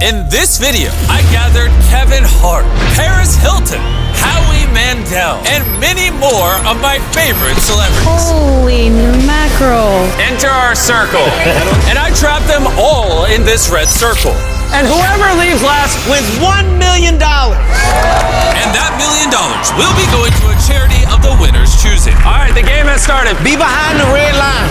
In this video, I gathered Kevin Hart, Paris Hilton, Howie Mandel, and many more of my favorite celebrities. Holy mackerel. Enter our circle, and I trapped them all in this red circle. And whoever leaves last wins $1 million. And that $1 million will be going to a charity of the winner's choosing. All right, the game has started. Be behind the red line.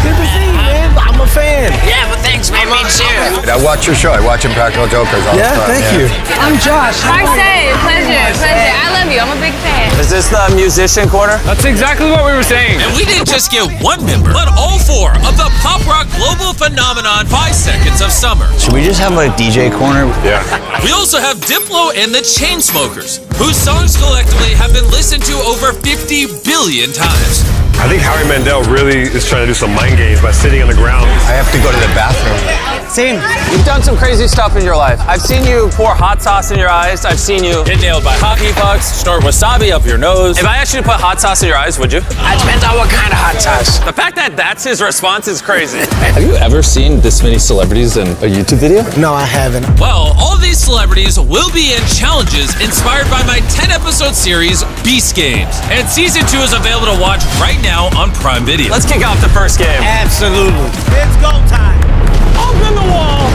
Good to see you, man. I'm a fan. Yeah, but thanks, man. Me too. I watch your show. I watch Impractical Jokers all the time. Thank you. I'm Josh. Marseille, pleasure. I love you. I'm a big fan. Is this the musician corner? That's exactly what we were saying. And we didn't just get one member, but all four of the pop rock global phenomenon 5 Seconds of Summer. Should we just have a DJ corner? Yeah. We also have Diplo and the Chainsmokers, whose songs collectively have been listened to over 50 billion times. I think Howie Mandel really is trying to do some mind games by sitting on the ground. I have to go to the bathroom. Same. You've done some crazy stuff in your life. I've seen you pour hot sauce in your eyes. I've seen you Get nailed by hockey pucks, snort wasabi up your nose. If I asked you to put hot sauce in your eyes, would you? It depends on what kind of hot sauce. The fact that that's his response is crazy. Have you ever seen this many celebrities in a YouTube video? No, I haven't. Well, all these celebrities will be in challenges inspired by my 10-episode series, Beast Games. And season 2 is available to watch right now on Prime Video. Let's kick off the first game. Absolutely. It's go time. Open the wall.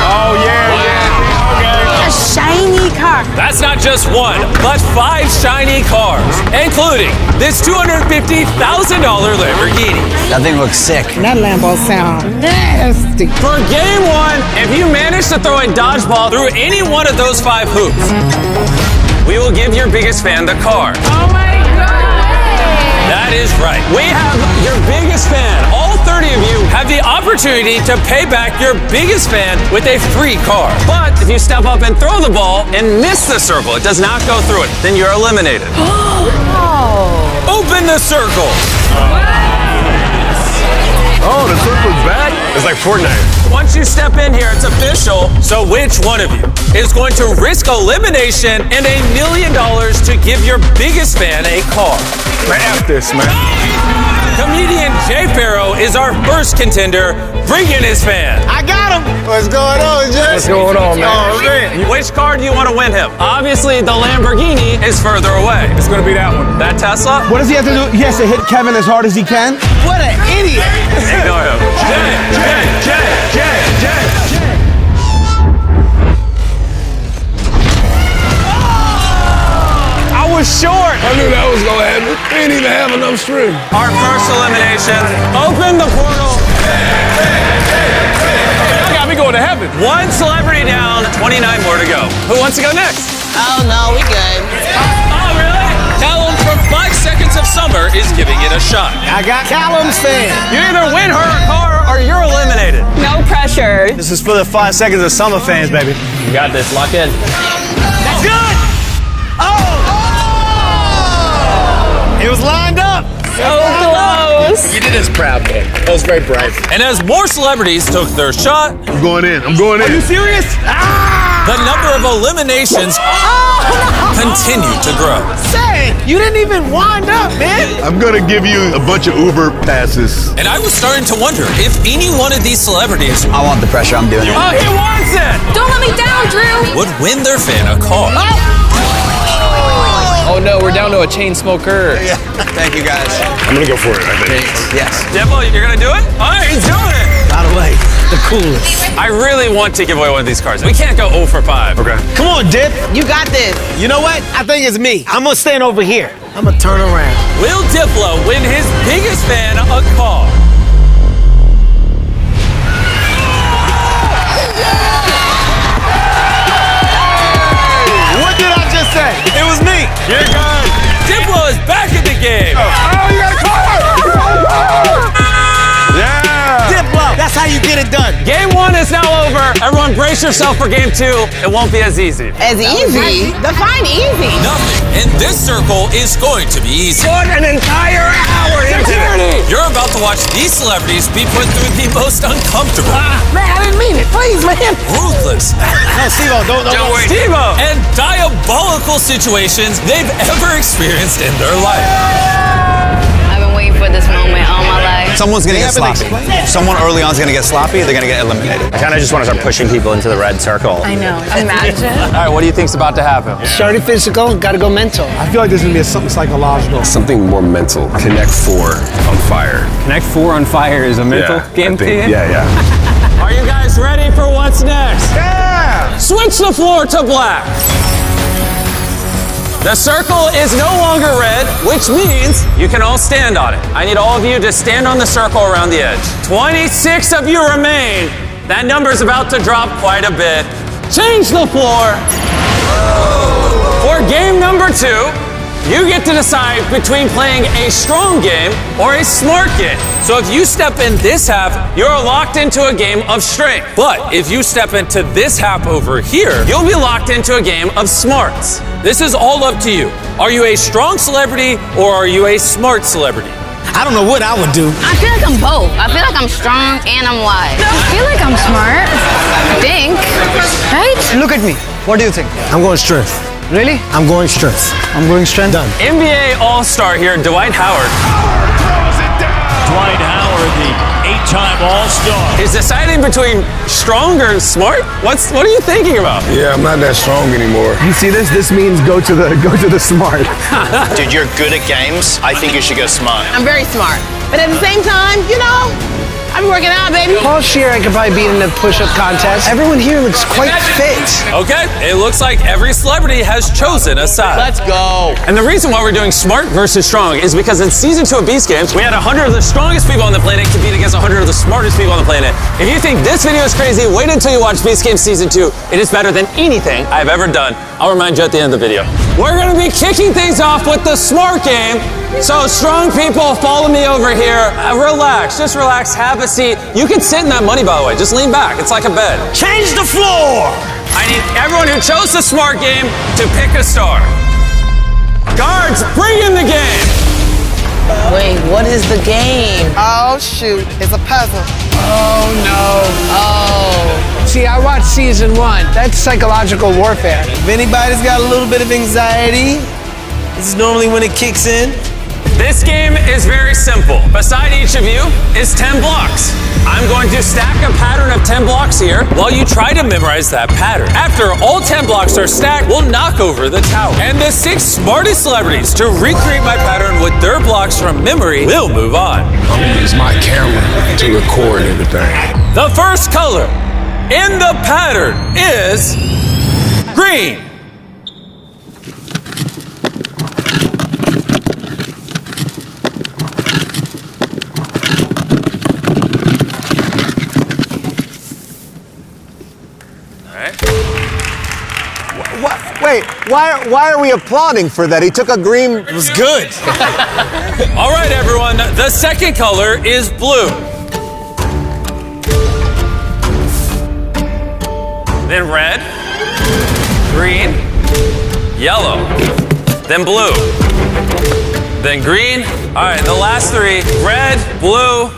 Oh, yeah. A shiny car. That's not just one, but 5 shiny cars, including this $250,000 Lamborghini. That thing looks sick. That Lambo sound nasty. For game 1, if you manage to throw a dodgeball through Any one of those 5 hoops. we will give your biggest fan the car. Oh my God. That is right. We have your biggest fan. All 30 of you have the opportunity to pay back your biggest fan with a free car. But if you step up and throw the ball and miss the circle, it does not go through it, then you're eliminated. Open the circle. Oh, the circle's back. It's like Fortnite. Once you step in here, it's official. So which one of you is going to risk elimination and $1 million to give your biggest fan a car? Man, F this, man. Comedian Jay Farrow is our first contender. Bring in his fan. I got him. What's going on, Jay? What's going on, man? Oh, man. Which car do you want to win him? Obviously, the Lamborghini is further away. It's gonna be that one. That Tesla? What does he have to do? He has to hit Kevin as hard as he can? What an idiot. Ignore him. Jay. I was short. I knew that was gonna happen. We didn't even have enough string. Our first elimination. Open the portal. You got me going to heaven. 1 celebrity down, 29 more to go. Who wants to go next? Oh, no, we good. Oh, really? Callum from 5 Seconds of Summer is giving it a shot. I got Callum's fan. You either win her a car or you're eliminated. No pressure. This is for the 5 Seconds of Summer fans, baby. You got this. Lock in. That's good! It was lined up. So close. You did this proud, man. That was very brave. And as more celebrities took their shot, I'm going in. Are you serious? the number of eliminations continued to grow. Say, you didn't even wind up, man. I'm gonna give you a bunch of Uber passes. And I was starting to wonder if any one of these celebrities I want the pressure. I'm doing it. Oh, he wants it. Don't let me down, Drew. would win their fan a car. Oh no, we're down to a chain smoker. Yeah. Thank you, guys. I'm gonna go for it, I think. Yes. Diplo, you're going to do it? All right, he's doing it. By the way, the coolest. I really want to give away one of these cars. We can't go 0 for 5. Okay. Come on, Dip. You got this. You know what? I think it's me. I'm gonna stand over here. I'm gonna turn around. Will Diplo win his biggest fan a car? What did I just say? It was me. You're good. Diplo is back in the game. Oh, you got a car! Yeah! Diplo. That's how you get it done. Game 1 is now over. Everyone brace yourself for game 2. It won't be as easy. As easy. Define easy. Nothing in this circle is going to be easy. Put an entire hour into it. You're about to watch these celebrities be put through the most uncomfortable, Man, I didn't mean it. Please, man. ruthless, No, Steve-O, don't worry. Steve-O. and diabolical situations they've ever experienced in their life. I've been waiting for this moment all my life. Someone's gonna get sloppy. Someone early on is gonna get sloppy, they're gonna get eliminated. I kind of just want to start pushing people into the red circle. I know. Imagine. All right, what do you think's about to happen? Started physical, gotta go mental. I feel like there's gonna be something psychological. Something more mental. Connect 4 on fire. Connect 4 on fire is a mental game to you? Yeah. Are you guys ready for what's next? Yeah! Switch the floor to black. The circle is no longer red, which means you can all stand on it. I need all of you to stand on the circle around the edge. 26 of you remain. That number's about to drop quite a bit. Change the floor. For game number 2, you get to decide between playing a strong game or a smart game. So if you step in this half, you're locked into a game of strength. But if you step into this half over here, you'll be locked into a game of smarts. This is all up to you. Are you a strong celebrity or are you a smart celebrity? I don't know what I would do. I feel like I'm both. I feel like I'm strong and I'm wise. I feel like I'm smart. I think. Right? Look at me. What do you think? I'm going strength. Really? I'm going strength. I'm going strength. Done. NBA All-Star here, Dwight Howard. Dwight Howard, the 8-time All-Star. Is deciding between stronger and smart? What are you thinking about? Yeah, I'm not that strong anymore. You see this? This means go to the smart. Dude, you're good at games. I think you should go smart. I'm very smart. But at the same time, you know, I'm working out, baby. Paul Shear, I could probably beat in the push-up contest. Everyone here looks quite fit. Okay, it looks like every celebrity has chosen a side. Let's go. And the reason why we're doing smart versus strong is because in season 2 of Beast Games, we had 100 of the strongest people on the planet compete against 100 of the smartest people on the planet. If you think this video is crazy, wait until you watch Beast Games season 2. It is better than anything I've ever done. I'll remind you at the end of the video. We're gonna be kicking things off with the smart game. So strong people, follow me over here. Relax, just relax, have a seat. You can sit in that money, by the way. Just lean back, it's like a bed. Change the floor! I need everyone who chose the smart game to pick a star. Guards, bring in the game. Wait, what is the game? Oh, shoot. It's a puzzle. Oh, no. Oh. See, I watched season 1. That's psychological warfare. If anybody's got a little bit of anxiety, this is normally when it kicks in. This game is very simple. Beside each of you is 10 blocks. I'm going to stack a pattern of 10 blocks here while you try to memorize that pattern. After all 10 blocks are stacked, we'll knock over the tower. And the 6 smartest celebrities to recreate my pattern with their blocks from memory will move on. I'm gonna use my camera to record everything. The first color in the pattern is green. Wait, why are we applauding for that? He took a green. It was good. All right, everyone. The second color is blue. Then red, green, yellow, then blue, then green. All right, the last 3, red, blue.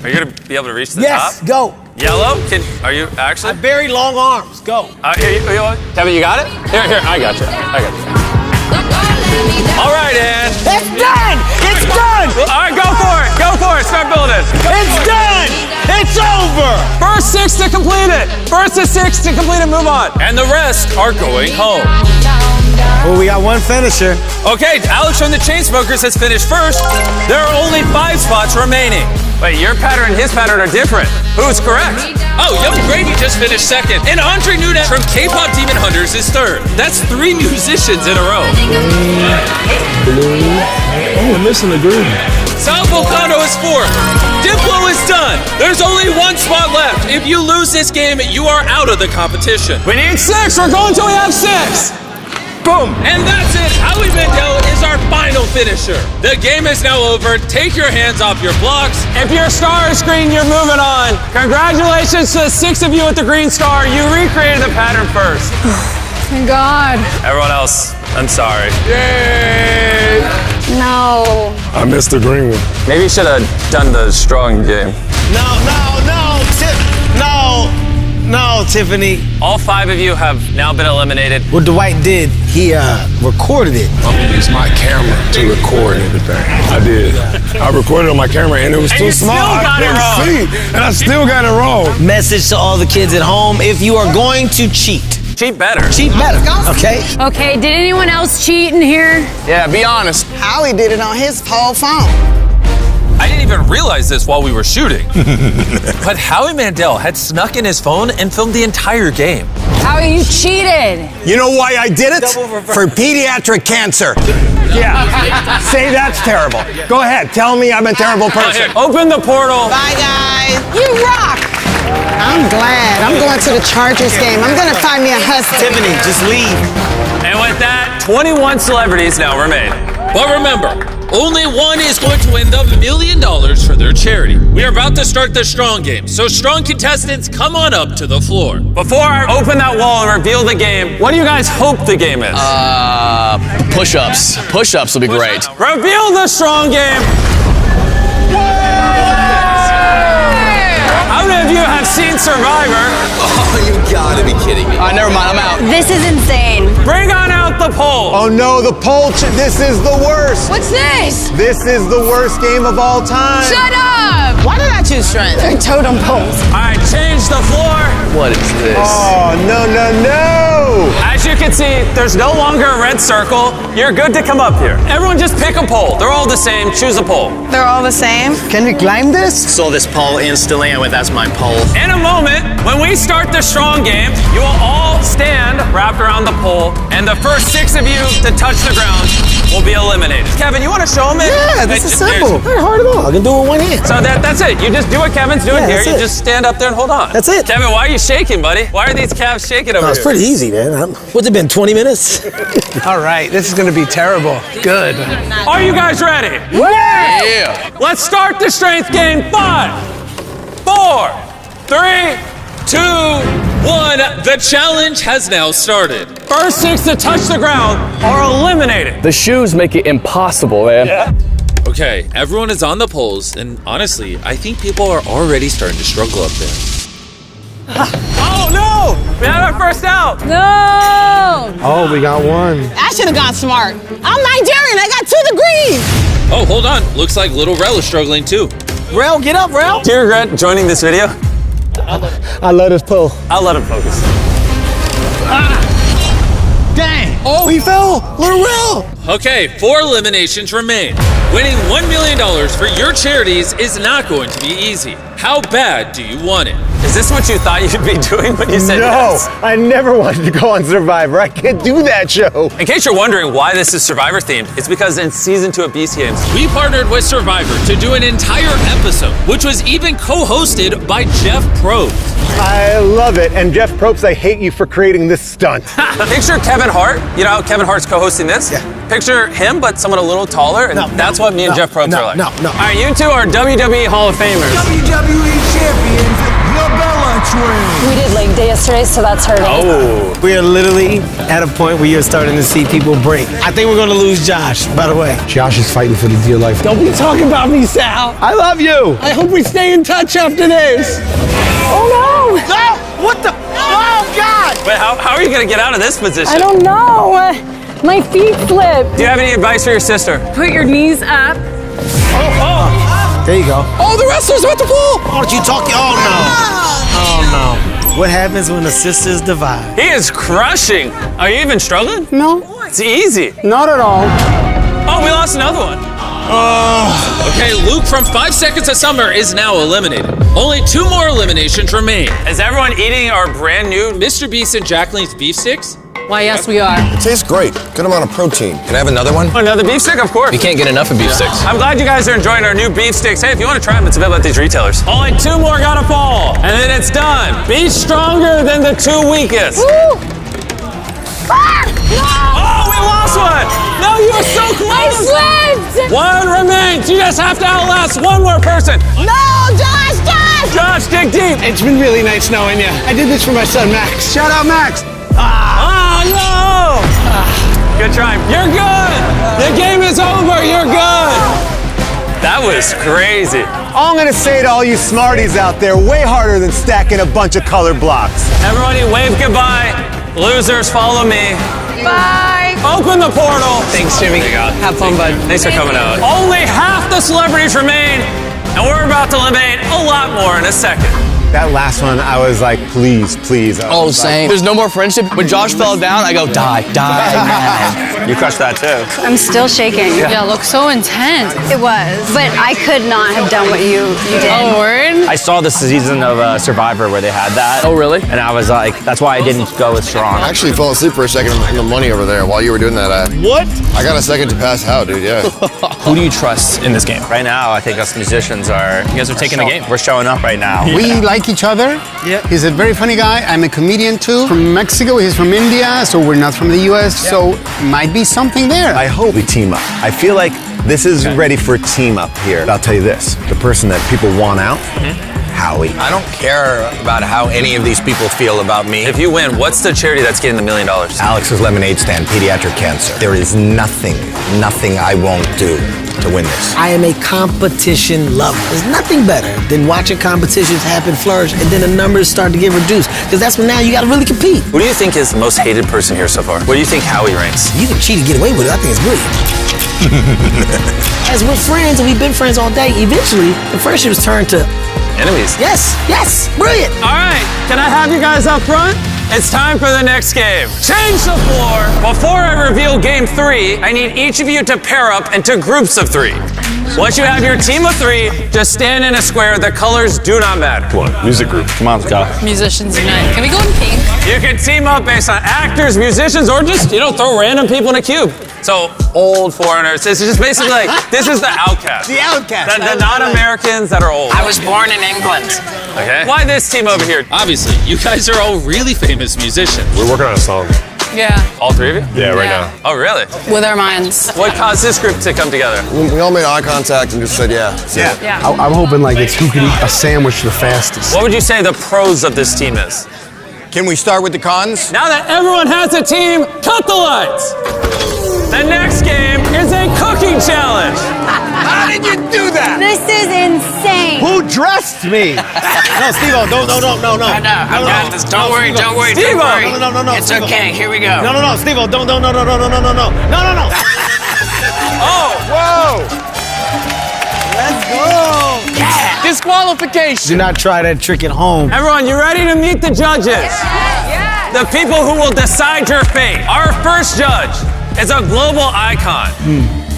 Are you gonna be able to reach the top? Yes, go. Yellow, are you actually? Very long arms, go. Here, Kevin, you got it? Here, I got you. All right, Ann. It's done! It's done! All right, go for it, start building. It's done! It's over! First 6 to complete it. First to 6 to complete it, move on. And the rest are going home. Well, we got one finisher. Okay, Alex from the Chainsmokers has finished first. There are only 5 spots remaining. Wait, your pattern and his pattern are different. Who's correct? Oh, Young Gravy just finished second. And Andre Nunez from K-Pop Demon Hunters is third. That's 3 musicians in a row. Oh, we're missing the groove. South Volcano is fourth. Diplo is done. There's only 1 spot left. If you lose this game, you are out of the competition. We need 6. We're going till we have 6. Boom! And that's it. Howie Mandel is our final finisher. The game is now over. Take your hands off your blocks. If your star is green, you're moving on. Congratulations to the 6 of you with the green star. You recreated the pattern first. Thank God. Everyone else, I'm sorry. Yay! No. I missed the green one. Maybe you should have done the strong game. No, No, Tiffany. All 5 of you have now been eliminated. What Dwight did, he recorded it. I'm gonna use my camera to record everything. I did. I recorded on my camera and it was too you small. still I got it couldn't wrong. see, and I still got it wrong. Message to all the kids at home, if you are going to cheat, Cheat better. cheat better, okay? Okay, did anyone else cheat in here? Yeah, be honest. Howie did it on his whole phone. I didn't even realize this while we were shooting. But Howie Mandel had snuck in his phone and filmed the entire game. Howie, you cheated. You know why I did it? For pediatric cancer. Yeah. Say that's terrible. Go ahead. Tell me I'm a terrible person. Open the portal. Bye, guys. You rock. I'm glad. I'm going to the Chargers game. I'm going to find me a husband. Tiffany, just leave. And with that, 21 celebrities now remain. But remember, only one is going to win the $1 million for their charity. We are about to start the strong game, so strong contestants, come on up to the floor. Before I open that wall and reveal the game, what do you guys hope the game is? Push-ups. Push-ups will be great. Reveal the strong game. How many of you have seen Survivor? Oh, you gotta be kidding me. Never mind, I'm out. This is insane. Bring on out the poll. Oh no, the poll. This is the worst. What's this? This is the worst game of all time. Shut up! Why did I choose strength? They're totem poles. All right, change the floor. What is this? Oh, no, no, no. As you can see, there's no longer a red circle. You're good to come up here. Everyone just pick a pole. They're all the same. Choose a pole. They're all the same. Can we climb this? Saw this pole instantly. I went, that's my pole. In a moment, when we start the strong game, you will all stand wrapped around the pole, and the first 6 of you to touch the ground will be eliminated. Kevin, you want to show them it? Yeah, this is simple. Not hard at all. I can do it with one hand. So that's it. You just do what Kevin's doing here. that's You it. just stand up there and hold on. That's it. Kevin, why are you shaking, buddy? Why are these calves shaking over It's here? pretty easy, man. What's it been, 20 minutes? All right, this is gonna be terrible. Good. Are you guys ready? Yeah. Let's start the strength game. 5, 4, 3, 2, 1. The challenge has now started. First 6 to touch the ground are eliminated. The shoes make it impossible, man. Okay, everyone is on the poles, and honestly, I think people are already starting to struggle up there. Oh no! We had our first out! No! Oh, we got one. I should have gone smart. I'm Nigerian. I got 2 degrees. Oh, hold on. Looks like little Rel is struggling too. Rel, get up, Rel. Do you regret joining this video? I love this pole. I'll let him focus. Dang. Oh, he fell. Little Rel. Okay, 4 eliminations remain. Winning $1 million for your charities is not going to be easy. How bad do you want it? Is this what you thought you'd be doing when you said yes? I never wanted to go on Survivor. I can't do that show. In case you're wondering why this is Survivor themed, it's because in season 2 of Beast Games, we partnered with Survivor to do an entire episode, which was even co-hosted by Jeff Probst. I love it. And Jeff Probst, I hate you for creating this stunt. Picture Kevin Hart. You know how Kevin Hart's co-hosting this? Yeah. Picture him, but someone a little taller, and that's what me and Jeff Probst are like. No. All right, you two are WWE Hall of Famers. WWE champions, the Bella Twins. We did leg day yesterday, so that's hurting. Oh. We are literally at a point where you're starting to see people break. I think we're going to lose Josh, by the way. Josh is fighting for the dear life. Don't be talking about me, Sal. I love you. I hope we stay in touch after this. Oh no! No! What the? Oh, God! Wait, how are you going to get out of this position? I don't know. My feet slipped. Do you have any advice for your sister? Put your knees up. There you go. Oh, the wrestlers are at the pool. Aren't you talking? Oh, no. Oh, no. What happens when the sisters divide? He is crushing. Are you even struggling? No, It's easy. not at all. Oh, we lost another one. Okay, Luke from 5 Seconds of Summer is now eliminated. Only 2 more eliminations remain. Is everyone eating our brand new Mr. Beast and Jacqueline's beef sticks? Why, yes, we are. It tastes great. Good amount of protein. Can I have another one? Another beef stick, of course. You can't get enough of beef sticks. I'm glad you guys are enjoying our new beef sticks. Hey, if you want to try them, it's available at these retailers. Only 2 more gotta fall, and then it's done. Be stronger than the 2 weakest. Woo! Ah! Oh, we lost one. No, you were so close. I slipped! 1 remains. You just have to outlast 1 more person. No, Josh, Josh! Josh, dig deep. It's been really nice knowing you. I did this for my son, Max. Shout out, Max. Oh, no. Good try. You're good. The game is over. You're good. That was crazy. All I'm gonna say to all you smarties out there, way harder than stacking a bunch of color blocks. Everybody wave goodbye. Losers, follow me. Bye. Open the portal. Thanks, Jimmy. Have fun, bud. Thanks for coming out. Only half the celebrities remain, and we're about to eliminate a lot more in a second. That last one, I was like, please, please. Oh, same. There's no more friendship. When Josh fell down, I go, die, man. You crushed that too. I'm still shaking. Yeah, it looks so intense. It was, but I could not have done what you did. Oh, word? I saw the season of Survivor where they had that. Oh, really? And I was like, that's why I didn't go as strong. I actually fell asleep for a second in the money over there while you were doing that. What? I got a second to pass out, dude, yeah. Who do you trust in this game? Right now, I think us musicians are... You guys are taking the game. We're showing up right now. We like each other. Yeah. He's a very funny guy. I'm a comedian too. From Mexico, he's from India, so we're not from the US, so might be something there. I hope we team up. I feel like this is ready for a team up here. I'll tell you this, the person that people want out, Howie. I don't care about how any of these people feel about me. If you win, what's the charity that's getting the $1 million? Alex's Lemonade Stand, pediatric cancer. There is nothing I won't do to win this. I am a competition lover. There's nothing better than watching competitions happen, flourish, and then the numbers start to get reduced. Because that's when now you got to really compete. Who do you think is the most hated person here so far? Where do you think Howie ranks? You can cheat and get away with it. I think it's brilliant. As we're friends and we've been friends all day, eventually the friendships turn to enemies. Yes, brilliant. All right, can I have you guys up front? It's time for the next game. Change the floor. Before I reveal game 3, I need each of you to pair up into groups of 3. Once you have your team of 3, just stand in a square. The colors do not matter. Come on, music group. Come on, let's go. Musicians unite. Can we go in pink? You can team up based on actors, musicians, or just, throw random people in a cube. So, old foreigners. This is just basically like, this is the outcast. The outcast. The non-Americans that are old. I was born in England. Okay. Why this team over here? Obviously, you guys are all really famous musicians. We're working on a song. Yeah. All 3 of you? Yeah, right now. Oh, really? With our minds. What caused this group to come together? We all made eye contact and just said, yeah. Yeah. I'm hoping like it's who can eat a sandwich the fastest. What would you say the pros of this team is? Can we start with the cons? Now that everyone has a team, cut the lights. The next game is a cooking challenge. How did you do that? This is insane. Who dressed me? No, Steve-O, no. I got this. Don't worry. Steve-O. No. It's okay. Here we go. No, Steve-O, no. No. Oh, Whoa! Let's go. Yeah. Disqualification. Do not try that trick at home. everyone, you ready to meet the judges? Yeah. The people who will decide your fate. Our first judge is a global icon.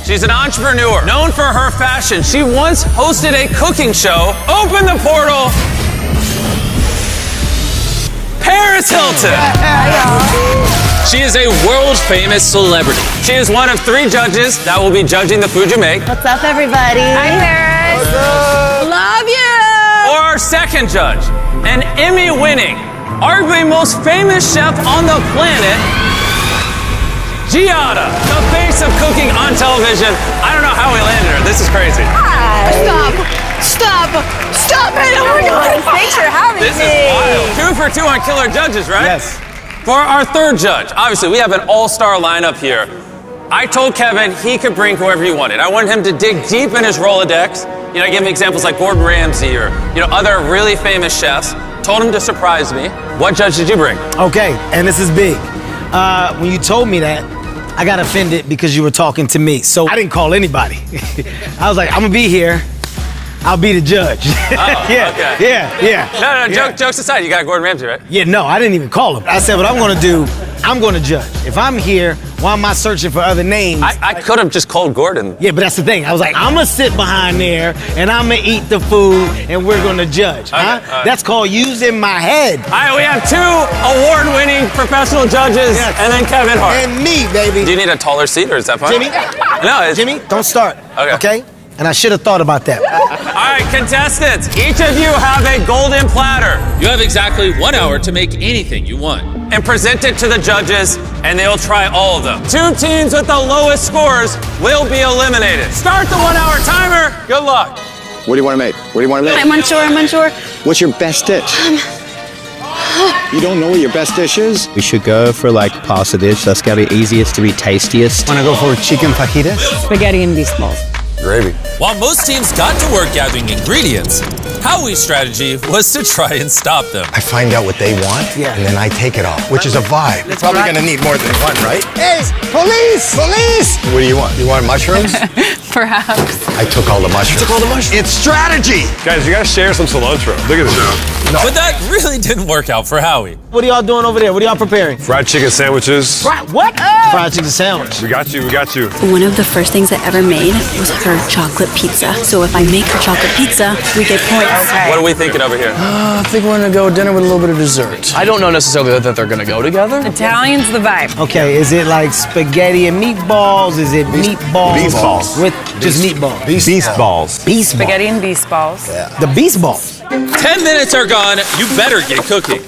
She's an entrepreneur known for her fashion. She once hosted a cooking show. Open the portal. Paris Hilton. She is a world-famous celebrity. She is one of 3 judges that will be judging the food you make. What's up, everybody? Hi, Paris. Love you. Or our second judge, an Emmy-winning, arguably most famous chef on the planet, Giada, the face of cooking on television. I don't know how we landed her. This is crazy. Stop it. Oh my God. Thanks for having This me. is wild. 2 for 2 on killer judges, right? Yes. For our third judge, obviously we have an all-star lineup here. I told Kevin he could bring whoever he wanted. I wanted him to dig deep in his Rolodex. I give him examples like Gordon Ramsay or, other really famous chefs. Told him to surprise me. What judge did you bring? Okay, and this is big. When you told me that, I got offended because you were talking to me. So I didn't call anybody. I was like, I'm gonna be here. I'll be the judge. Oh, okay. Yeah. No, jokes aside, you got Gordon Ramsay, right? Yeah, no, I didn't even call him. I said, what I'm gonna do, I'm gonna judge. If I'm here, why am I searching for other names? I could have just called Gordon. Yeah, but that's the thing. I was like, I'm gonna sit behind there and I'm gonna eat the food and we're gonna judge. Okay, That's called using my head. All right, we have 2 award-winning professional judges and then Kevin Hart. And me, baby. Do you need a taller seat or is that fine? Jimmy? No, Jimmy, don't start. Okay? And I should have thought about that. All right, contestants, each of you have a golden platter. You have exactly 1 hour to make anything you want. And present it to the judges, and they'll try all of them. 2 teams with the lowest scores will be eliminated. Start the 1 hour timer. Good luck. What do you want to make? I'm unsure. What's your best dish? You don't know what your best dish is? We should go for pasta dish. That's gotta be easiest to be tastiest. Wanna go for chicken fajitas? Spaghetti and meatballs. Gravy. While most teams got to work gathering ingredients, Howie's strategy was to try and stop them. I find out what they want, and then I take it off, which is a vibe. You're probably gonna need more than one, right? Hey, police! Police! What do you want? You want mushrooms? Perhaps. I took all the mushrooms. took all the mushrooms? It's strategy! Guys, you gotta share some cilantro. Look at this. But that really didn't work out for Howie. What are y'all doing over there? What are y'all preparing? Fried chicken sandwiches. What? Fried chicken sandwich. We got you, we got you. One of the first things I ever made was her chocolate pizza. So if I make her chocolate pizza, we get points. What are we thinking over here? I think we're gonna go dinner with a little bit of dessert. I don't know necessarily that they're gonna go together. Italian's the vibe. Okay, is it like spaghetti and meatballs? Is it meatballs? Beast balls. With just meatballs. Beast balls. Beast balls. Spaghetti and beast balls. The beast balls. 10 minutes are gone. You better get cooking.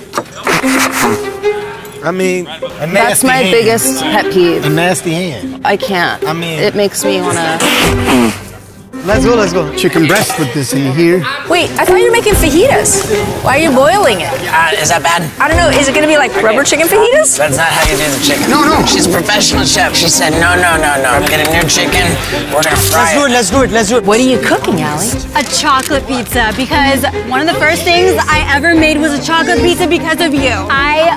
I mean, That's my biggest pet peeve. A nasty hand. I can't. I mean- it makes me wanna. Let's go, let's go. Chicken breast, put this in here. Wait, I thought you were making fajitas. Why are you boiling it? Is that bad? I don't know. Is it going to be like rubber chicken fajitas? That's not how you do the chicken. No. She's a professional chef. She said, no. I'm getting new chicken. We're gonna fry it. Let's do it. What are you cooking, Allie? A chocolate pizza, because one of the first things I ever made was a chocolate pizza because of you. I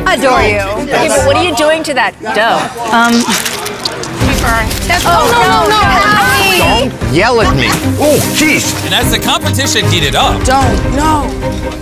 adore you. Okay, but what are you doing to that dough? Don't yell at me. Oh, jeez. And as the competition heated up, No.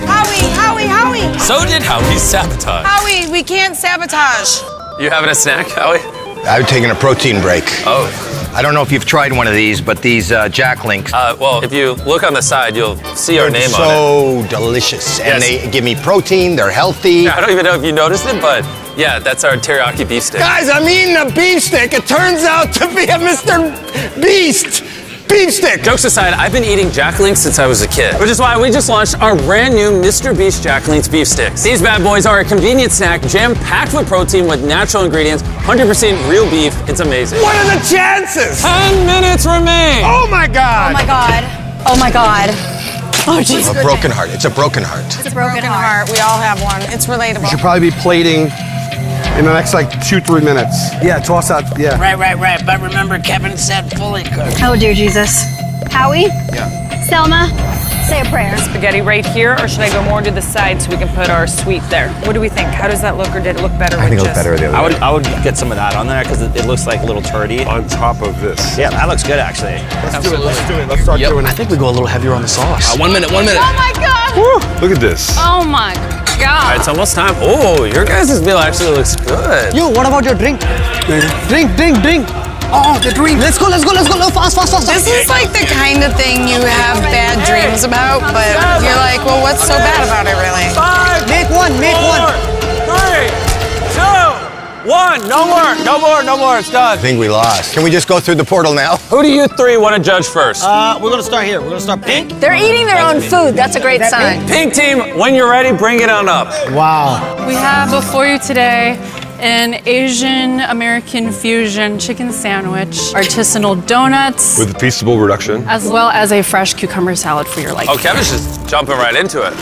Howie. so did Howie's sabotage. Howie, we can't sabotage. You having a snack, Howie? I've taken a protein break. Oh. I don't know if you've tried one of these, but these Jack Links. Well, if you look on the side, you'll see our name on it. So delicious. And they give me protein, they're healthy. Yeah, I don't even know if you noticed it, but yeah, that's our teriyaki beef stick. Guys, I'm eating a beef stick. It turns out to be a Mr. Beast beef stick. Jokes aside, I've been eating Jack Links since I was a kid, which is why we just launched our brand new Mr. Beast Jack Links beef sticks. These bad boys are a convenient snack jam-packed with protein with natural ingredients, 100% real beef. It's amazing. What are the chances? 10 minutes remain. Oh my God. Oh my God. Oh, jeez. A broken heart. It's a broken heart. It's a broken heart. We all have one. It's relatable. Should probably be plating in the next like 2-3 minutes. Yeah, toss out. Yeah. Right. But remember, Kevin said fully cooked. Oh, dear Jesus. Howie? Yeah. Selma? Say a prayer. Spaghetti right here, or should I go more to the side so we can put our sweet there? What do we think? How does that look, or did it look better? I think it looked better the other way. I would get some of that on there because it looks like a little turdy. On top of this. Yeah, that looks good actually. Let's do it. Let's start doing I it. think we go a little heavier on the sauce. 1 minute. Oh my God! Look at this. Oh my All God! right, it's almost time. Oh, your guys' meal actually looks good. Yo, what about your drink? Drink. Oh, the drink. Let's go. Fast. This is like the kind of thing you have bad dreams about, but you're like, well, what's so bad about it, really? 5, Make one. 4, 3, 2, 1. No more. It's done. I think we lost. Can we just go through the portal now? Who do you three want to judge first? We're gonna start here. We're gonna start pink. They're eating their own food. That's a great sign. Pink team, when you're ready, bring it on up. Wow. We have before you today an Asian American fusion chicken sandwich, artisanal donuts, With the peaceable reduction. as well as a fresh cucumber salad for your liking. Oh, Kevin's just jumping right into it.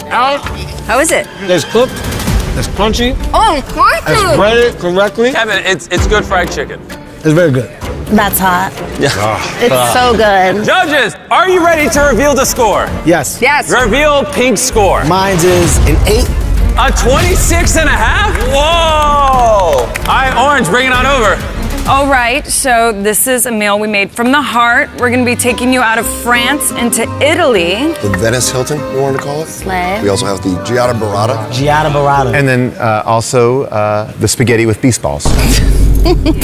How is it? It's cooked. It's crunchy. Oh, It's crunchy. breaded correctly. Kevin, it's good fried chicken. It's very good. That's hot. It's so good. Judges, are you ready to reveal the score? Yes. Yes. Reveal Pink's score. Mine's is an 8. A 26.5? Whoa! All right, Orange, bring it on over. All right, so this is a meal we made from the heart. We're gonna be taking you out of France into Italy. The Venice Hilton, we wanted to call it. Slay. We also have the Giada Burrata. Giada Burrata. And then also the spaghetti with beast balls.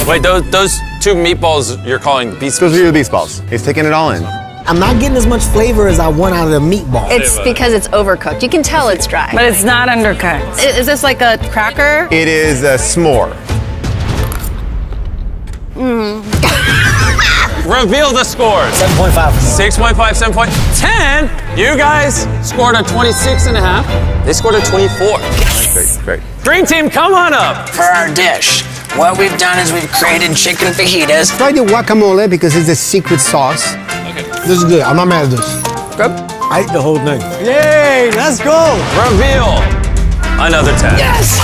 Wait, those two meatballs you're calling beast Those are the beast balls. He's taking it all in. I'm not getting as much flavor as I want out of the meatball. It's because it's overcooked. You can tell it's dry. But it's not undercut. Is this like a cracker? It is a s'more. Reveal the scores. 7.5. 6.5, 7.10. You guys scored a 26.5. They scored a 24. Great. Green team, come on up. For our dish, what we've done is we've created chicken fajitas. Try the guacamole because it's the secret sauce. This is good. I'm not mad at this. Good. I ate the whole thing. Yay, let's go. Reveal another 10. Yes!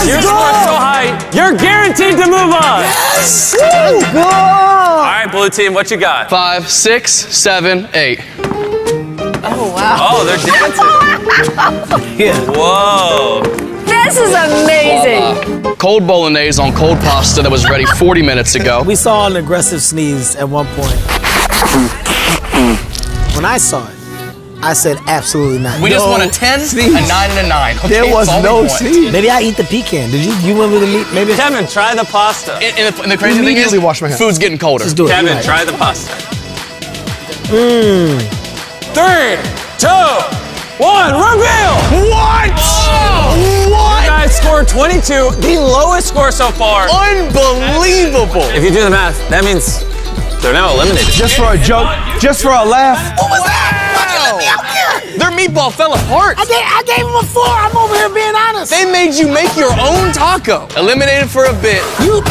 Your score's so high, you're guaranteed to move on. Yes! Let's go! All right, blue team, what you got? 5, 6, 7, 8. Oh, wow. Oh, they're dancing. Yeah. Whoa. This is amazing. Cold bolognese on cold pasta that was ready 40 minutes ago. We saw an aggressive sneeze at one point. When I saw it, I said absolutely not. We just won a 10, a 9, and a 9. Okay, There was that's all no we want. sneeze. Maybe I eat the pecan. Did you went with the meat? Maybe. Kevin, try the pasta. And the crazy thing is, Immediately wash my hands. food's getting colder. Just do it. Kevin, Right. try the pasta. Mmm. 3, 2, 1, reveal! What? You guys scored 22, the lowest score so far. Unbelievable. If you do the math, that means they're now eliminated. Just for a joke, just for a laugh. What was that? Their meatball fell apart. I gave him a 4. I'm over here being honest. They made you make your own taco. Eliminated for a bit. You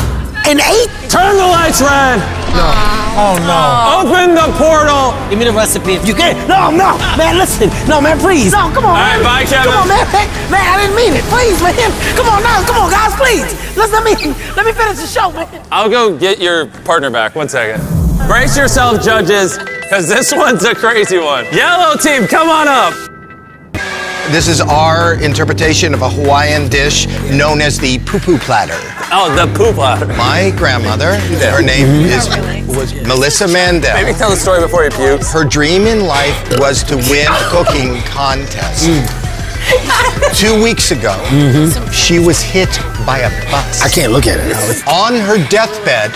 an 8? Turn the lights red. No. Oh no. Open the portal. Give me the recipe if you can. No, man, listen. No, man, please. No, come on. All right, man. bye, Kevin. Come on, man. Man, I didn't mean it. Please, man. Come on, guys, please. Let me finish the show, man. I'll go get your partner back. 1 second. Brace yourself, judges, because this one's a crazy one. Yellow team, come on up. This is our interpretation of a Hawaiian dish known as the poo-poo platter. Oh, the poo platter. My grandmother, her name was Melissa Mandel. Maybe tell the story before you puke. Her dream in life was to win a cooking contest. 2 weeks ago, she was hit by a bus. I can't look at it now. On her deathbed,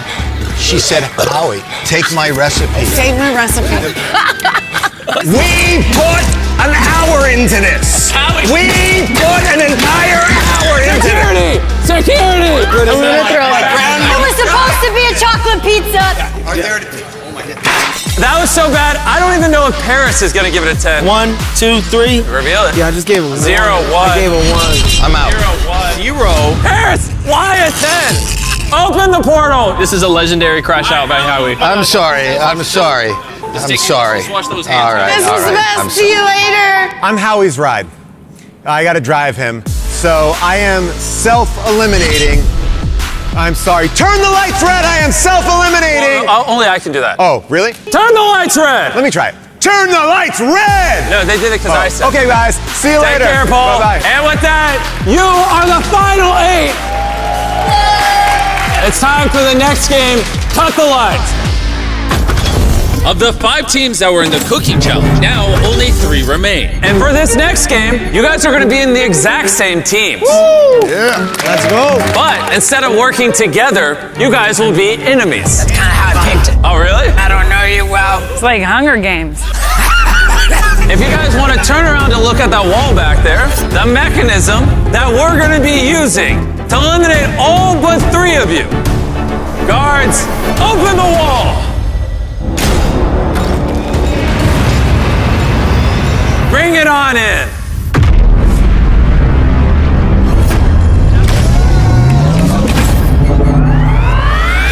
she said, Howie, take my recipe. Take my recipe. We put an hour into this. We put an entire hour into this. Security! I'm gonna throw it. It was supposed to be a chocolate pizza. That was so bad, I don't even know if Paris is gonna give it a 10. 1, 2, 3. Reveal it. Yeah, I just gave him 0, 1. I gave him 1. I'm out. 0, 1. 0. Paris, why a 10? Open the portal. This is a legendary crash out by Howie. I'm sorry. I'm sorry. I'm sorry. Just wash those hands. All right. This all was the right. best. See you later. I'm Howie's ride. I gotta drive him. So I am self-eliminating. I'm sorry. Turn the lights red. I am self-eliminating. Only I can do that. Oh, really? Turn the lights red. Let me try it. Turn the lights red. No, they did it because I said. Okay, guys. See you Take later. care, Paul. Bye-bye. And with that, you are the final 8. It's time for the next game. Cut the lights. Of the 5 teams that were in the cooking challenge, now only 3 remain. And for this next game, you guys are going to be in the exact same teams. Woo! Yeah. Let's go. But instead of working together, you guys will be enemies. That's kind of how I picked it. Oh, really? I don't know you well. It's like Hunger Games. If you guys want to turn around and look at that wall back there, the mechanism that we're going to be using to eliminate all but 3 of you. Guards, open the wall. Bring it on in.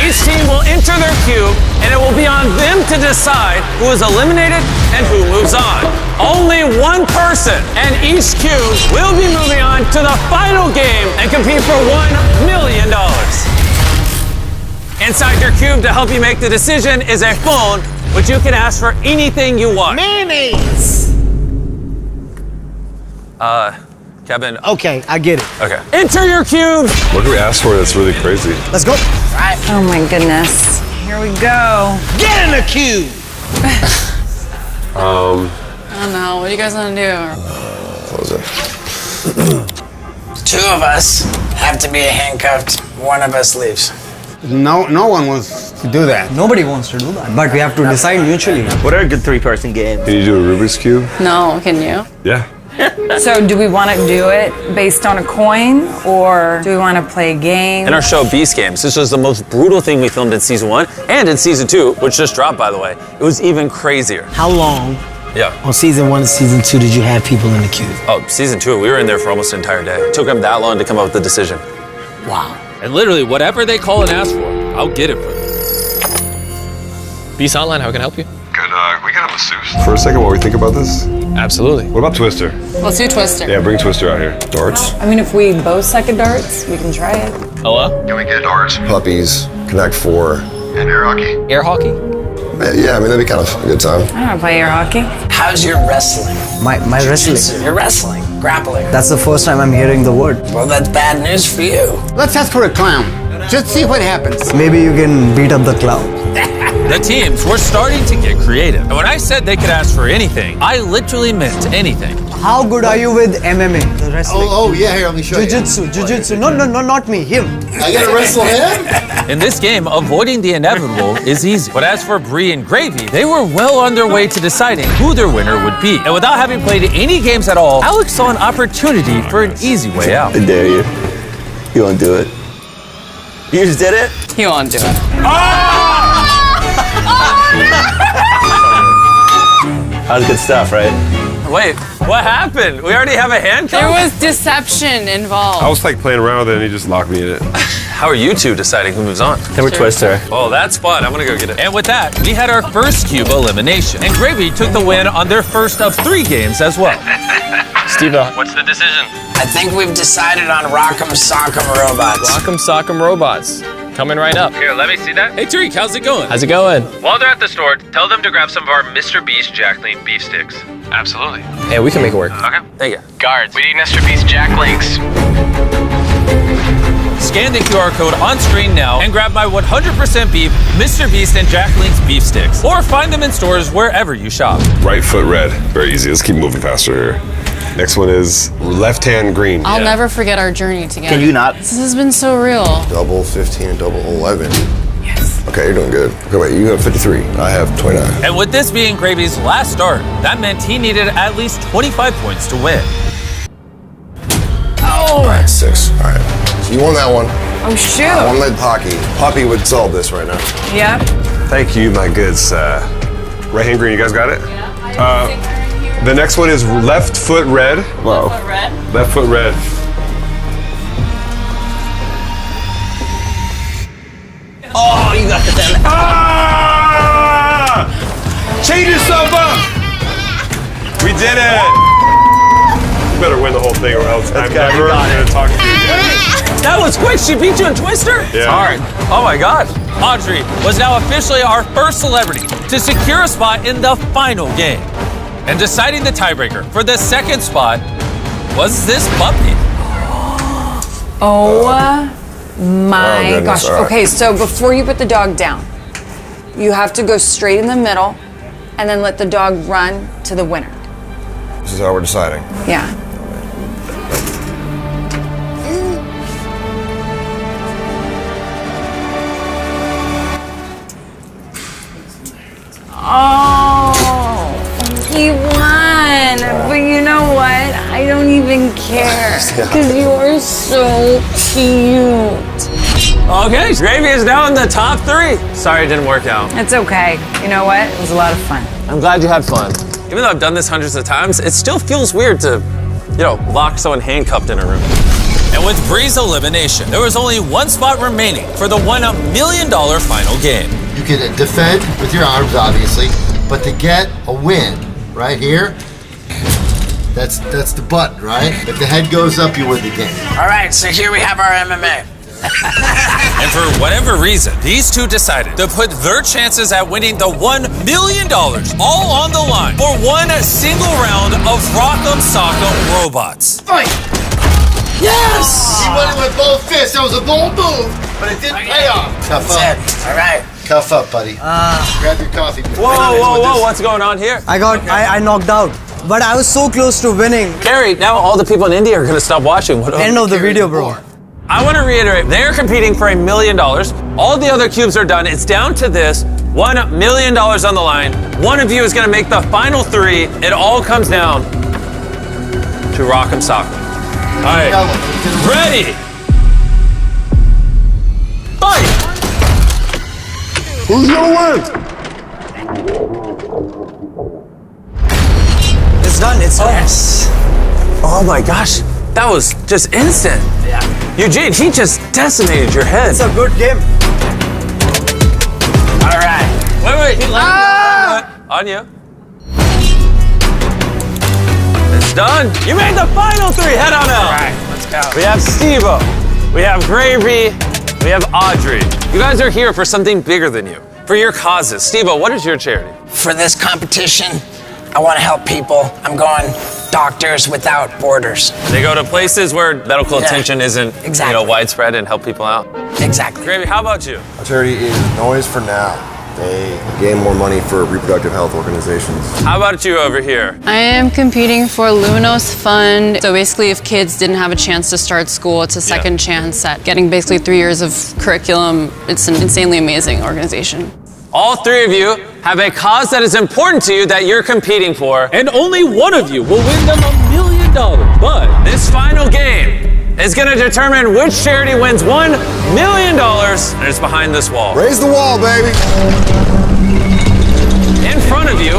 Each team will enter their cube, and it will be on them to decide who is eliminated and who moves on. Only one person and each cube will be moving on to the final game and compete for $1 million. Inside your cube to help you make the decision is a phone, which you can ask for anything you want. Mayonnaise. Kevin. Okay, I get it. Okay. Enter your cube. What can we ask for that's really crazy? Let's go. Oh my goodness. Here we go. Get in the cube. I don't know. What do you guys want to do? Close it. 2 of us have to be handcuffed. 1 of us leaves. No one wants to do that. Nobody wants to do that. But we have to decide mutually. What are good 3-person games? Can you do a Rubik's Cube? No, can you? Yeah. So do we want to do it based on a coin, or do we want to play a game? In our show, Beast Games, this was the most brutal thing we filmed in season 1 and in season 2, which just dropped, by the way. It was even crazier. How long Yeah. on season 1 and season 2 did you have people in the cube? Oh, season 2, we were in there for almost an entire day. It took them that long to come up with the decision. Wow. And literally, whatever they call and ask for, I'll get it for them. Beast Hotline, how can I help you? Could we get a masseuse. For a second while we think about this. Absolutely. What about Twister? Let's do Twister. Yeah, bring Twister out here. Darts? I mean, if we both suck at darts, we can try it. Hello? Can we get darts? Puppies, Connect 4, and air hockey. Air hockey? Yeah, I mean, that'd be kind of a good time. I don't play air hockey. How's your wrestling? My wrestling. You're wrestling, grappling. That's the first time I'm hearing the word. Well, that's bad news for you. Let's ask for a clown. Just see what happens. Maybe you can beat up the clown. The teams were starting to get creative. And when I said they could ask for anything, I literally meant anything. How good are you with MMA? The wrestling. Oh, yeah, here, let me show you. Jiu-jitsu. No, not me, him. I gotta wrestle him? In this game, avoiding the inevitable is easy. But as for Bree and Gravy, they were well on their way to deciding who their winner would be. And without having played any games at all, Alex saw an opportunity for an easy way out. I dare you. You won't do it. You just did it? He won't do it. That was good stuff, right? Wait, what happened? We already have a handcuff? There was deception involved. I was like playing around with it and he just locked me in it. How are you two deciding who moves on? They were Twister. Oh, that spot. I'm gonna go get it. And with that, we had our first cube elimination. And Gravy took the win on their first of 3 games as well. Steve, What's the decision? I think we've decided on Rock'em Sock'em Robots. Rock'em Sock'em Robots. Coming right up. Here, let me see that. Hey, Tariq, how's it going? How's it going? While they're at the store, tell them to grab some of our Mr. Beast Jack Link beef sticks. Absolutely. Hey, we can make it work. Okay, thank you. Guards, we need Mr. Beast Jack Links. Scan the QR code on screen now and grab my 100% beef Mr. Beast and Jack Link's beef sticks. Or find them in stores wherever you shop. Right foot red. Very easy. Let's keep moving faster here. Next one is left hand green. I'll never forget our journey together. Can you not? This has been so real. Double 15 and double 11. Yes. Okay, you're doing good. Okay, wait, you have 53. I have 29. And with this being Gravy's last start, that meant he needed at least 25 points to win. All right, 6. All right. So you won that one. Oh, shoot. One led Pocky. Poppy would solve this right now. Yep. Thank you, my goods. Right hand green, you guys got it? The next one is left foot red. Wow. Left foot red. Oh, you got the talent. Ah! Change yourself up! We did it! You better win the whole thing or else I'm never gonna talk to you again. That was quick. She beat you in Twister? Yeah. Hard. Oh my God. Audrey was now officially our first celebrity to secure a spot in the final game. And deciding the tiebreaker for the second spot was this puppy. Oh my goodness, gosh. all right. Okay, so before you put the dog down, you have to go straight in the middle and then let the dog run to the winner. This is how we're deciding. Yeah. Oh, he won. But you know what? I don't even care because you are so cute. Okay, Gravy is now in the top 3. Sorry it didn't work out. It's okay. You know what? It was a lot of fun. I'm glad you had fun. Even though I've done this hundreds of times, it still feels weird to, lock someone handcuffed in a room. And with Bree's elimination, there was only one spot remaining for the $1 million final game. You can defend with your arms, obviously, but to get a win right here, that's the button, right? If the head goes up, you win the game. All right, so here we have our MMA. And for whatever reason, these two decided to put their chances at winning the $1 million all on the line for one single round of Rock'em Sock'em Robots. Fight! Yes! He won it with both fists. That was a bold move, but it didn't pay off. Cuff up. All right. Cuff up, buddy. Grab your coffee. Whoa, what's going on here? I knocked out. But I was so close to winning. Carrie, now all the people in India are gonna stop watching. End of the video, bro. I want to reiterate, they're competing for $1 million. All the other cubes are done. It's down to this. $1 million on the line. One of you is going to make the final 3. It all comes down to Rock'em Sock'em. All right, ready? Fight! Who's gonna win? It's done. It's done. Yes. Oh my gosh. That was just instant. Yeah. Eugene, he just decimated your head. It's a good game. All right. Wait. He landed on you. Almost done. You made the final 3. Head on out. All right, let's go. We have Steve-O. We have Gravy. We have Audrey. You guys are here for something bigger than you. For your causes. Steve-O, what is your charity? For this competition, I want to help people. I'm going Doctors Without Borders. They go to places where medical attention isn't widespread and help people out. Exactly. Gravy, how about you? My charity is Noise for Now. They gain more money for reproductive health organizations. How about you over here? I am competing for Luminos Fund. So basically, if kids didn't have a chance to start school, it's a second chance at getting basically 3 years of curriculum. It's an insanely amazing organization. All 3 of you have a cause that is important to you that you're competing for. And only one of you will win them $1 million. But this final game is going to determine which charity wins $1 million, and it's behind this wall. Raise the wall, baby. In front of you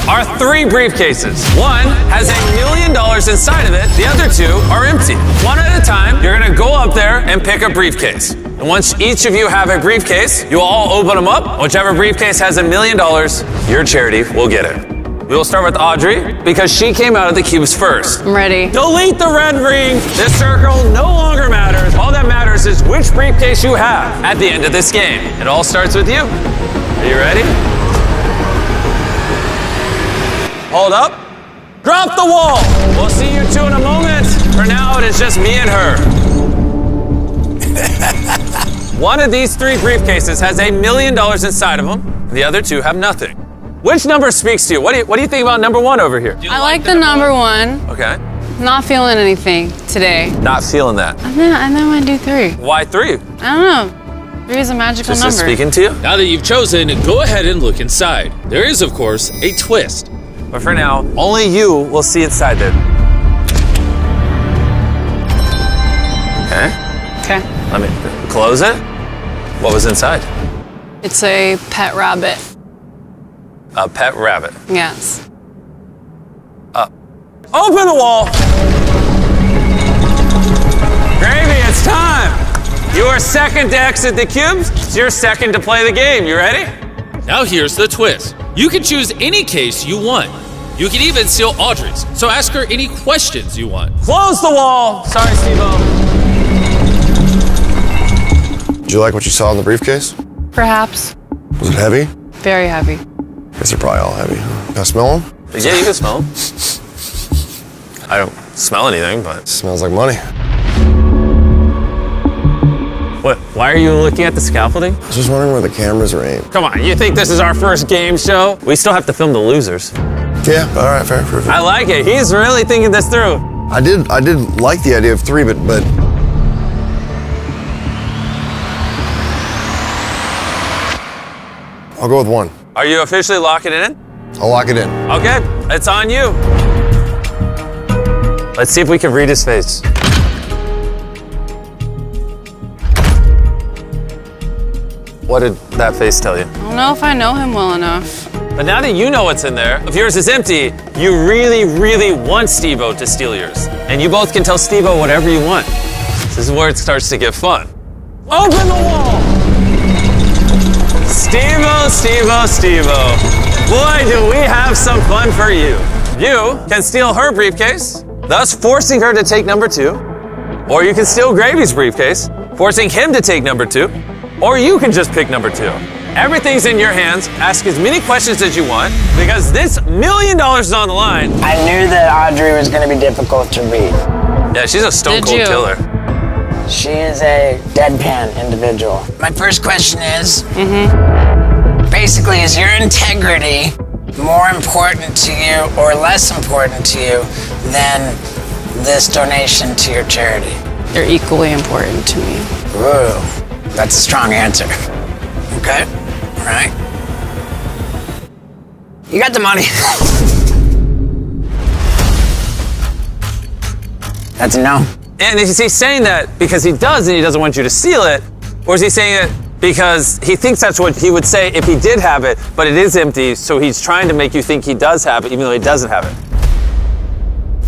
are 3 briefcases. One has $1 million inside of it. The other 2 are empty. One at a time, you're going to go up there and pick a briefcase. And once each of you have a briefcase, you all open them up. Whichever briefcase has $1 million, your charity will get it. We will start with Audrey because she came out of the cubes first. I'm ready. Delete the red ring. This circle no longer matters. All that matters is which briefcase you have at the end of this game. It all starts with you. Are you ready? Hold up. Drop the wall. We'll see you 2 in a moment. For now, it is just me and her. One of these 3 briefcases has $1 million inside of them. The other 2 have nothing. Which number speaks to you? What do you think about number 1 over here? I like the number 1. Okay. Not feeling anything today. Not feeling that. I think I want to do 3. Why 3? I don't know. 3 is a magical Just number. speaking to you? now that you've chosen, go ahead and look inside. There is, of course, a twist. But for now, only you will see inside there. Okay. Okay. Let me close it. What was inside? It's a pet rabbit. A pet rabbit. Yes. Open the wall. Gravy, it's time. You are second to exit the cubes. It's your second to play the game. You ready? Now here's the twist. You can choose any case you want. You can even steal Audrey's, so ask her any questions you want. Close the wall. Sorry, Steve-O. Did you like what you saw in the briefcase? Perhaps. Was it heavy? Very heavy. Guess they're probably all heavy. Can I smell them? Yeah, you can smell them. I don't smell anything, but... It smells like money. What? Why are you looking at the scaffolding? I was just wondering where the cameras are aimed. Come on, you think this is our first game show? We still have to film the losers. Yeah, all right, fair. I like it. He's really thinking this through. I did like the idea of 3, but I'll go with 1. Are you officially locking it in? I'll lock it in. Okay, it's on you. Let's see if we can read his face. What did that face tell you? I don't know if I know him well enough. But now that you know what's in there, if yours is empty, you really, really want Steve-O to steal yours. And you both can tell Steve-O whatever you want. This is where it starts to get fun. Open the wall! Steve-O, Steve-O, Steve-O. Boy, do we have some fun for you. You can steal her briefcase, thus forcing her to take number 2. Or you can steal Gravy's briefcase, forcing him to take number 2. Or you can just pick number 2. Everything's in your hands. Ask as many questions as you want, because this $1 million is on the line. I knew that Audrey was going to be difficult to read. Yeah, she's a stone cold killer. She is a deadpan individual. My first question is, basically, is your integrity more important to you or less important to you than this donation to your charity? They're equally important to me. Whoa, that's a strong answer. Okay, all right. You got the money. That's a no. And is he saying that because he does and he doesn't want you to steal it? Or is he saying it because he thinks that's what he would say if he did have it, but it is empty, so he's trying to make you think he does have it, even though he doesn't have it?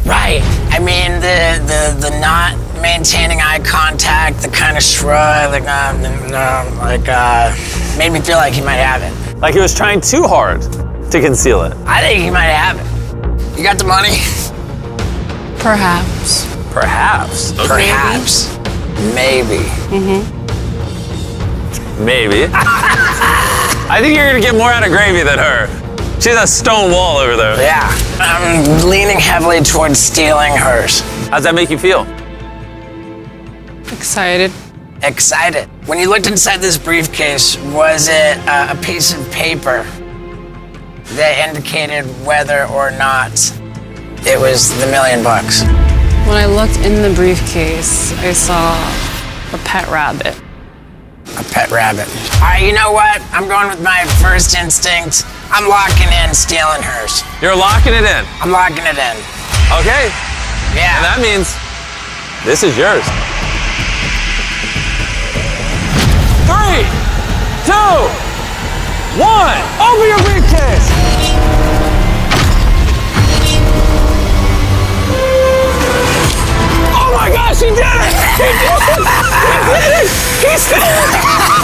Right. I mean, the not maintaining eye contact, the kind of shrug, made me feel like he might have it. Like he was trying too hard. to conceal it? I think he might have it. You got the money? Perhaps. Perhaps. Perhaps. Maybe. Maybe. I think you're gonna get more out of Gravy than her. She's a stone wall over there. Yeah. I'm leaning heavily towards stealing hers. How's that make you feel? Excited. Excited. When you looked inside this briefcase, was it a piece of paper that indicated whether or not it was the $1 million? When I looked in the briefcase, I saw a pet rabbit. A pet rabbit. All right, you know what? I'm going with my first instinct. I'm locking in stealing hers. You're locking it in? I'm locking it in. Okay. Yeah. And that means this is yours. 3, 2, 1. Open your briefcase. Oh my gosh, he did it! He did it! He did it! He said it!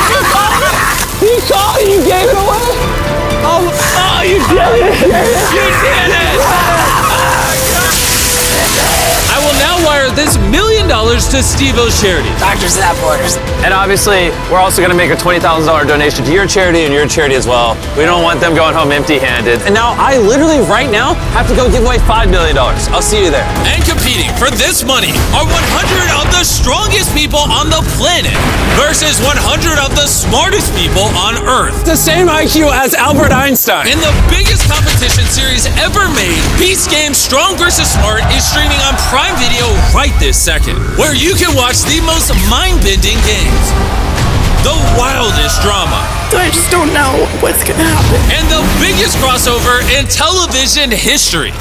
He called it! He called it! You gave it away! Oh, you did it! You did it! I will now wire this $1 million to Steve-O's charity. Doctors Without Borders. And obviously, we're also going to make a $20,000 donation to your charity and your charity as well. We don't want them going home empty-handed. And now I literally, right now, have to go give away $5 million. I'll see you there. And competing for this money are 100 of the strongest people on the planet versus 100 of the smartest people on Earth. The same IQ as Albert Einstein. In the biggest competition series ever made, Beast Games Strong vs. Smart is streaming on Prime Video right this second, where you can watch the most mind-bending games, the wildest drama, I just don't know what's gonna happen, and the biggest crossover in television history.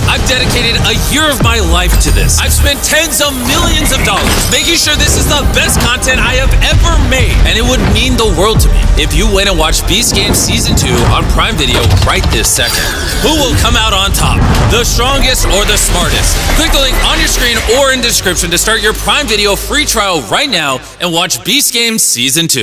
I've dedicated a year of my life to this. I've spent tens of millions of dollars making sure this is the best content I have ever made. And it would mean the world to me if you went and watched Beast Games Season 2 on Prime Video right this second. Who will come out on top? The strongest or the smartest? Click the link on your screen or in the description to start your Prime Video free trial right now and watch Beast Games Season 2.